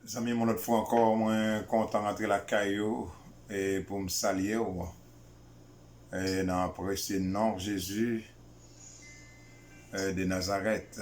Zami, mon autre fois encore, moi, content d'entrer la caillou et pour me saluer. Et dans le précieux nom de Jésus de Nazareth.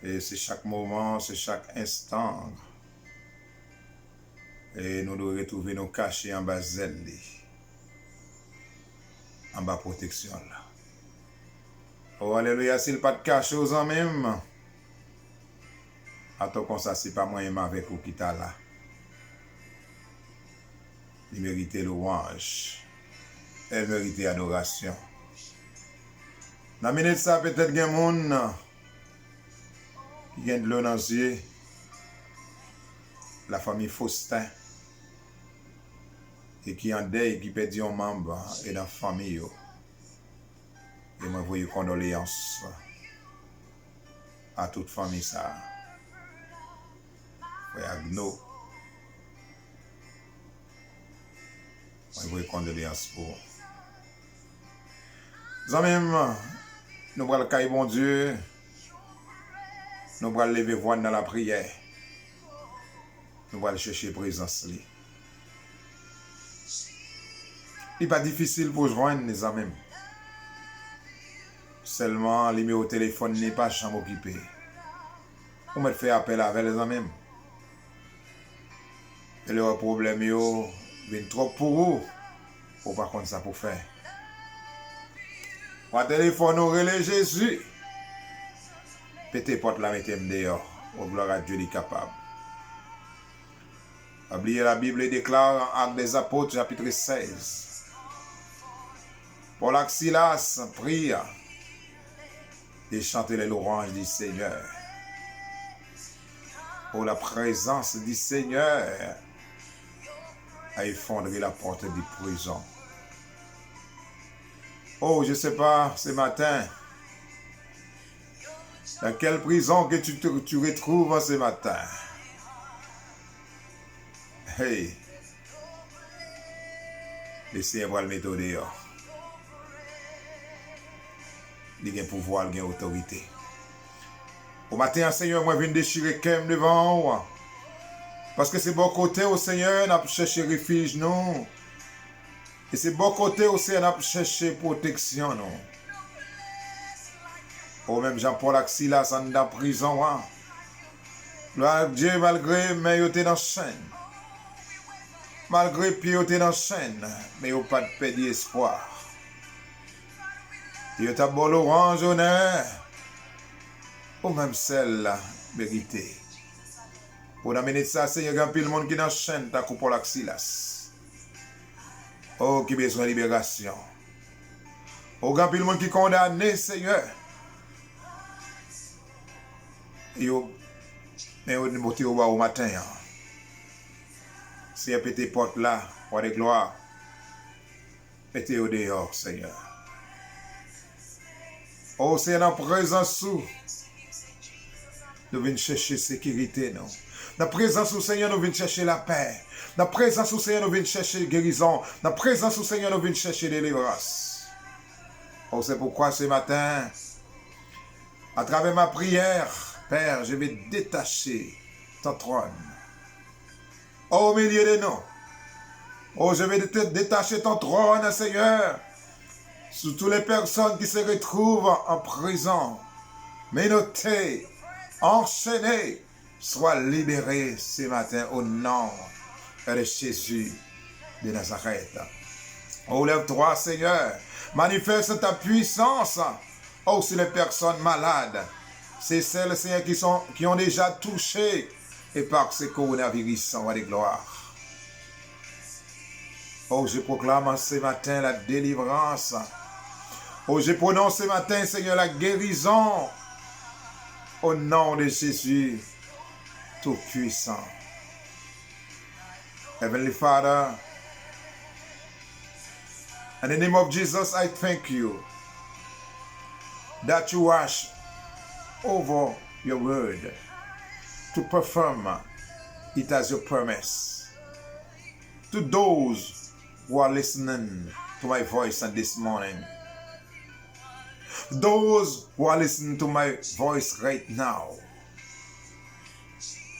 Et c'est chaque moment, c'est chaque instant. Et nous devons retrouver nos cachets en bas zèle, en bas protection. Là. Oh, alléluia, s'il n'y a pas de cachet aux hommes même. Attends comme ça, c'est pas moi-même avec vous qui t'a là. Il mérite louange. Elle mérite adoration. Dans la minute ça, peut-être qu'il y a des gens qui ont de l'eau dans les yeux. La famille Faustin. Et qui en deuil, qui perdit un membre et dans la famille. Et moi, vous condoléances à toute famille ça. Frère Agno. Moi, vous condoléances pour. Nous nous allons le cailler bon Dieu. Nous allons lever voix dans la prière. Nous allons chercher présence. Il n'est pas difficile pour joindre les amis. Seulement, le numéro de téléphone n'est pas jamais occupé. On me fait appel avec les amis. Et le problème, vient trop pour vous. Pour pas contre ça pour faire. Mon téléphone, on relève Jésus. Pété porte la mettez-moi dehors. Au gloire à Dieu, il est capable. Oubliez la Bible déclare en Actes des Apôtres, chapitre 16. Paul et Silas prient et chantent les louanges du Seigneur. Pour la présence du Seigneur a effondré la porte du prison. Oh, je ne sais pas, ce matin, dans quelle prison que tu retrouves ce matin? Hey, le Seigneur va le mettre dehors. Il a un pouvoir, il a une autorité. Au matin, Seigneur, moi, je viens déchirer Kem devant vous. Parce que c'est bon côté au Seigneur, on a cherché refuge, non. Et c'est bon côté au Seigneur, on a cherché protection, non. Ou même Jean-Paul Silas en dans prison, hein. Gloire Dieu, malgré, mais il était dans la chaîne. Malgré pied, il était dans la chaîne, mais il n'a pas de paix d'espoir. Il y a bon l'orange honneur, ou même celle-là, vérité. Pour amener ça, Seigneur, il y a un monde qui est dans la chaîne, ta coupe pour Silas. Oh, qui a besoin de libération. Oh, il y a un monde qui est condamné, Seigneur. Mais il est monté au bas au matin. Si il y a pété porte là, pour des gloires, mettez au dehors, Seigneur. Oh, c'est dans la présence où nous venons chercher sécurité, non? Dans la présence où Seigneur, nous venons chercher la paix. Dans la présence où Seigneur, nous venons chercher guérison. Dans la présence où Seigneur, nous venons chercher délivrance. Oh, c'est pourquoi ce matin, à travers ma prière, Père, je vais détacher ton trône. Oh, au milieu de nous. Oh, je vais détacher ton trône, Seigneur. Sur toutes les personnes qui se retrouvent en prison, menottées, enchaînées, soient libérées ce matin au nom de Jésus de Nazareth. Oh, lève-toi, Seigneur, manifeste ta puissance. Oh, sur les personnes malades, c'est celles, Seigneur, qui ont déjà touché et par ce coronavirus, on va des gloires. Oh, je proclame ce matin la délivrance. Oh, je prononce ce matin, Seigneur, la guérison au nom de Jésus Tout-Puissant. Heavenly Father, in the name of Jesus, I thank you that you watch over your word to perform it as your promise. To those who are listening to my voice on this morning, those who are listening to my voice right now,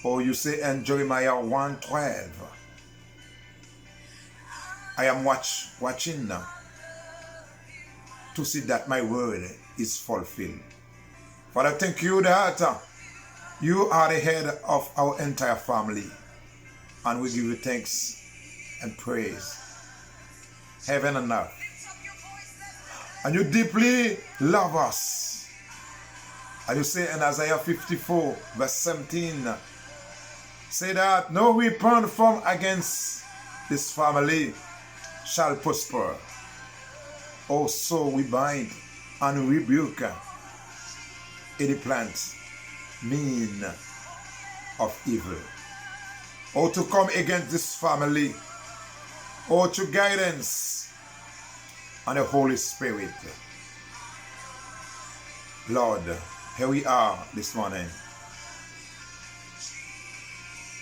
Oh, you say in Jeremiah 1:12, I am watching now to see that my word is fulfilled. Father, thank you that you are the head of our entire family, and we give you thanks and praise, heaven and earth. And you deeply love us. And you say in Isaiah 54, verse 17, say that no weapon formed against this family shall prosper. Also we bind and rebuke any plant mean of evil, or to come against this family, or to guidance and the Holy Spirit. Lord, here we are this morning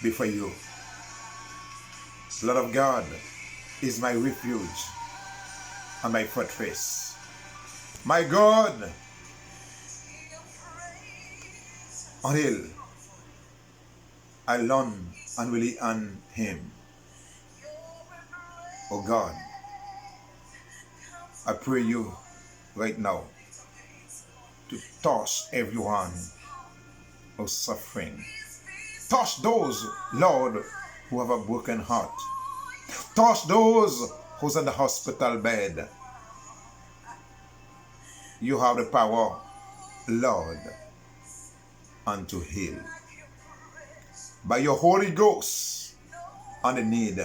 before you. Lord of God is my refuge and my fortress. My God, until I learn and rely on Him. Oh God, I pray you right now to touch everyone who's suffering. Touch those, Lord, who have a broken heart. Touch those who's in the hospital bed. You have the power, Lord, and to heal. By your Holy Ghost and the need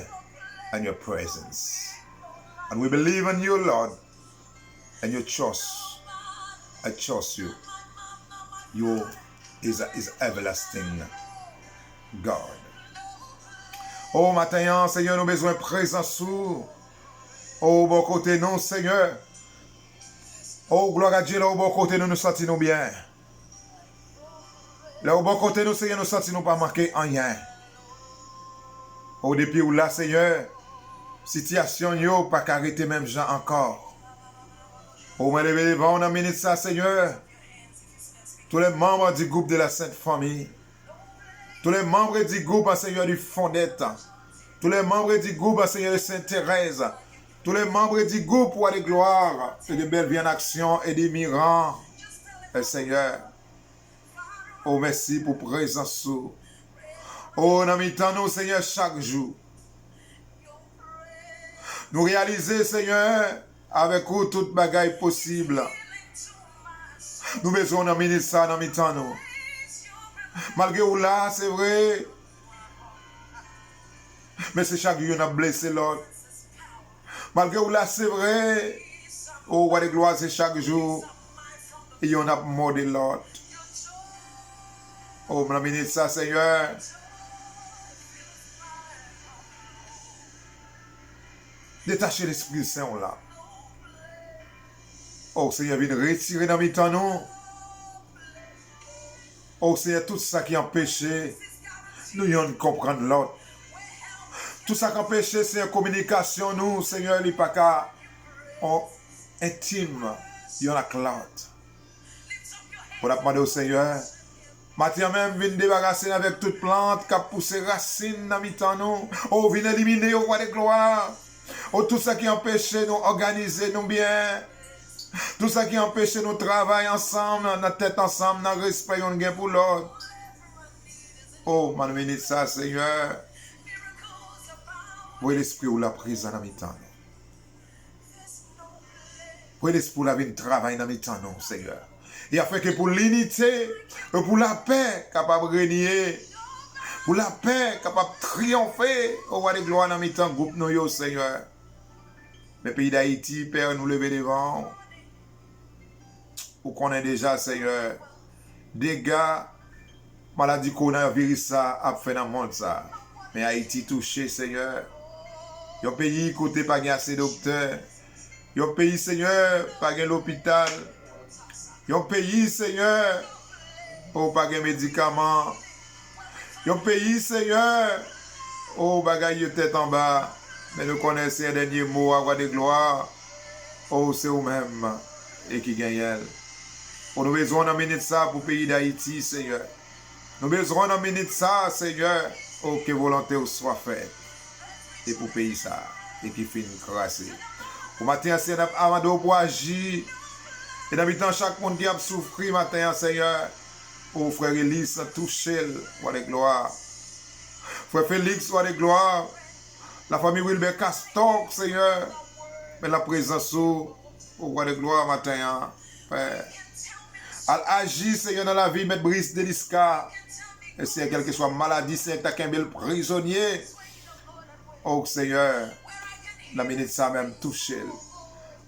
and your presence. And we believe in you, Lord, and you trust. I trust you. You is everlasting God. Oh, matin, Seigneur, nous avons besoin de présence sous. Oh, bon côté, non, Seigneur. Oh, gloire à Dieu, là, au bon côté, nous nous sentons bien. Là, au bon côté, nous, Seigneur, nous sentons pas manquer en rien. Oh, depuis où là, Seigneur, situation, yo, pas qu'arrêter même gens encore. Oh, mais lever les vents, on a mené ça, Seigneur. Tous les membres du groupe de la Sainte Famille. Tous les membres du groupe, Seigneur, du Fondette. Tous les membres du groupe, Seigneur, de Sainte-Thérèse. Tous les membres du groupe, roi de gloire, et de belles vies en action et des miracles. Et Seigneur, oh, merci pour présence. Oh, nous mettons, Seigneur, chaque jour. Nous réaliser, Seigneur, avec vous, toute bagaille possible. Nous besoin d'amener ça dans mes temps. Malgré où là, c'est vrai. Mais c'est chaque jour qu'on a blessé l'autre. Malgré où là, c'est vrai. Oh, roi de gloire, c'est chaque jour. Et on a mordé l'autre. Oh, m'amener ça, Seigneur. Détachez l'Esprit Saint là. Oh, Seigneur, viens retirer dans mes temps, non? Oh, Seigneur, tout ça qui empêche, nous y comprendre l'autre. Tout ça qui empêche, c'est une communication, nous, Seigneur, il n'y a pas qu'à intime, il y en a que l'autre. Pour demander au Seigneur, maintenant même, viens débarrasser avec toute plante qui a poussé racine dans mes temps, nous. Oh, viens éliminer au roi de gloire. Oh, tout ça qui empêche nous organiser nous bien. Tout ça qui empêche nous travailler ensemble, notre tête ensemble, dans le respect qu'on a pour l'autre. Oh, man, bénis ça, Seigneur. Pour l'esprit ou la prison dans mes temps. Pour l'esprit ou la vie de travail dans mes temps, Seigneur. Et afin que pour l'unité, pour la paix capable de régner, pour la paix capable de triompher, au roi de gloire dans mes temps, groupe nous, Seigneur. Le pays d'Haïti, Père, nous lever devant. Pour qu'on ait déjà, Seigneur, dégâts, maladie coronavirus a fait dans le monde ça. Mais Haïti touché, Seigneur. Yon pays côté pas assez docteurs. Yon pays, Seigneur, pas l'hôpital. Yon pays, Seigneur, pas de médicaments. Yon pays, Seigneur, bagaille tête en bas. Mais nous connaissons un dernier mot à roi de gloire. Oh, c'est vous-même et qui gagne. On a besoin d'amener ça pour le pays d'Haïti, Seigneur. Nous besoin dans minute ça, Seigneur, oh, que volonté soit faite. Et pour payer ça, et qui finit crassé. Au matin, Seigneur, avant de pour agir, et d'habitant chaque monde qui a souffert matin, Seigneur, oh frère Élise, touché, roi de gloire. Frère Félix, roi de gloire. La famille Wilbert Castor, Seigneur, mais la présence au roi de gloire matin, Père. Al agir, Seigneur, dans la vie, mettre Brice Delisca. Et c'est quelle que soit maladie, Seigneur, t'as qu'un bel prisonnier. Oh Seigneur, la minute ça même touché.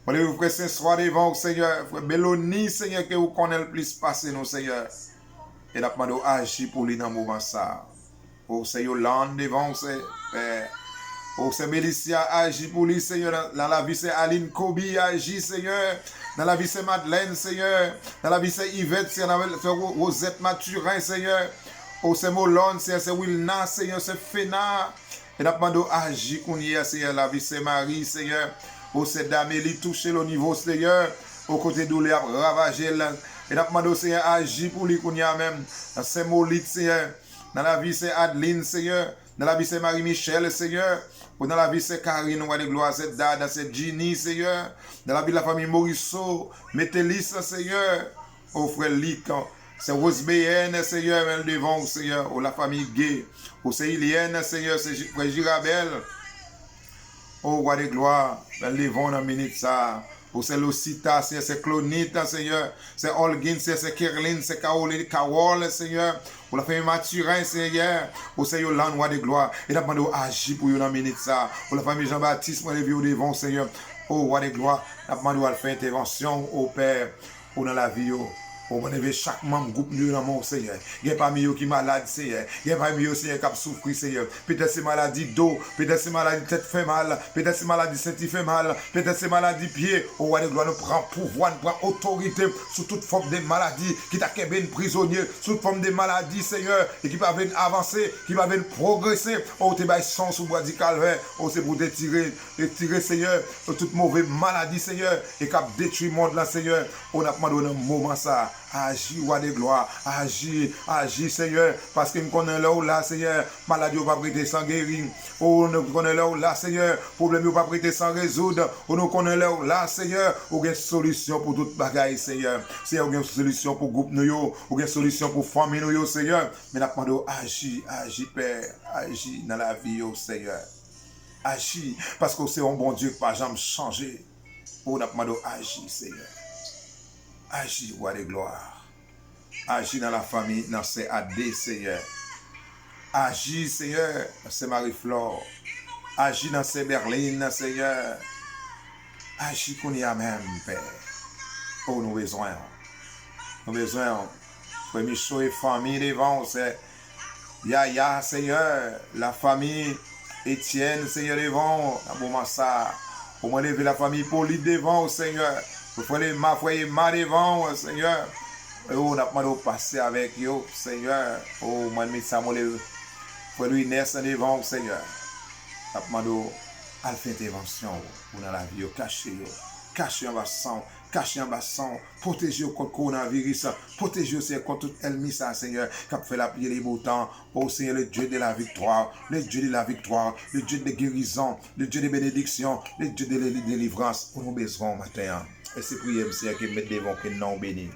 Voulez-vous frère Saint-Soir devant, Seigneur, frère Belloni, Seigneur, que vous connaissez le plus passer, nous, Seigneur. Et n'a pas agir pour lui dans le moment ça. Oh Seigneur, l'an devant, Père. Oh, c'est Mélicia, agit pour lui, Seigneur. Dans la vie, c'est Aline Kobi, agit, Seigneur. Dans la vie, c'est Madeleine, Seigneur. Dans la vie, c'est Yvette, c'est Rosette Mathurin, Seigneur. Oh, c'est Molon, c'est Wilna, Seigneur, c'est Fena. Et n'a pas agit qu'on y est, Seigneur. La vie, c'est Marie, Seigneur. Oh, c'est Damélie, touché le niveau, Seigneur. Au côté d'où il a ravagé. Et n'a pas Seigneur, agit pour lui qu'on y a même. C'est Molite, Seigneur. Dans la vie, c'est Adeline, Seigneur. Dans la vie, c'est Marie-Michel, Seigneur. Dans la vie, c'est Karine, roi de gloire, c'est Dada, c'est Ginny, Seigneur. Dans la vie de la famille Morisseau, Métélis, Seigneur. Oh, frère Lick, c'est Rosebéenne, Seigneur, même devant, Seigneur. Oh, la famille Gay. Oh, c'est Ilienne, Seigneur, c'est frère Girabel. Oh, roi de gloire, même devant dans minute ça. Oh, c'est Lucita, c'est Clonita, Seigneur. C'est Holguin, c'est Kerlin, c'est Caroline, Carole, Seigneur. Pour la famille Mathurin, Seigneur. Pour Seigneur, l'an roi de gloire. Et n'a pas agir pour eux dans la minute ça. Pour la famille Jean-Baptiste, moi, les vieux devant, Seigneur. Oh, roi de gloire. N'a pas de faire intervention au Père. Pour dans la vie. Pour lever chaque membre groupe mieux dans mon Seigneur. Il n'y a pas mieux qui est malade, Seigneur. Il n'y a pas mieux, Seigneur, qui a souffert, Seigneur. Peut-être c'est maladie d'eau. Peut-être c'est maladie tête fait mal. Peut-être c'est maladie senti fait mal. Peut-être c'est maladie pied. Au roi de gloire, nous prend pouvoir, nous prend autorité sur toute forme de maladie qui t'a qu'un prisonnier, sur toute forme de maladie, Seigneur, et qui va venir avancer, qui va venir progresser. Oh, t'es bail sans sous bois du calvaire. Oh, c'est pour tirer, Seigneur, toute mauvaise maladie, Seigneur, et qui a détruit le monde là, Seigneur. On a demandé un moment ça. Agis, roi de gloire, agis, Seigneur, parce que nous connaissons là où là, Seigneur, maladie ou pas prêter sans guérir, oh, nous connaissons là où là, Seigneur, problème ou pas prêter sans résoudre, oh, nous connaissons là où là, Seigneur, ou une solution pour toute bagaille, Seigneur, Seigneur, ou une solution pour groupe nous, ou une solution pour famille nous, Seigneur, mais nous demandons, agis, Père, agis dans la vie, Seigneur, agis, parce que c'est un bon Dieu qui n'a jamais changé, oh, nous demandons, agis, Seigneur. Agis, roi de gloire. Agis dans la famille, dans ces AD, Seigneur. Agis, Seigneur, dans ces Marie-Flore. Agis dans ces Berlines, Seigneur. Agis qu'on y a même, Père. Oh, nous besoin. Nous besoin. Frère Michaud et famille devant, c'est Yaya, Seigneur. La famille Étienne, Seigneur, devant. Bon, ça. Pour moi, lever la famille Pauline devant, Seigneur. Pour faire ma frère ma devant, Seigneur. Oh, on a pas de passer avec eux, Seigneur. Oh, moi, je Samuel, frère Louis Ness devant, Seigneur. On a pas de faire intervention dans la vie, cacher en bas sang, cacher en bas sang, protéger contre le coronavirus, protéger aussi contre tout ennemi, ça, Seigneur, qui a fait la prière les beaux temps. Oh, Seigneur, le Dieu de la victoire, le Dieu de la victoire, le Dieu de guérison, le Dieu de bénédiction, le Dieu de délivrance. Pour nous besoin matin. Et c'est prier, Seigneur, qui met devant que non béni.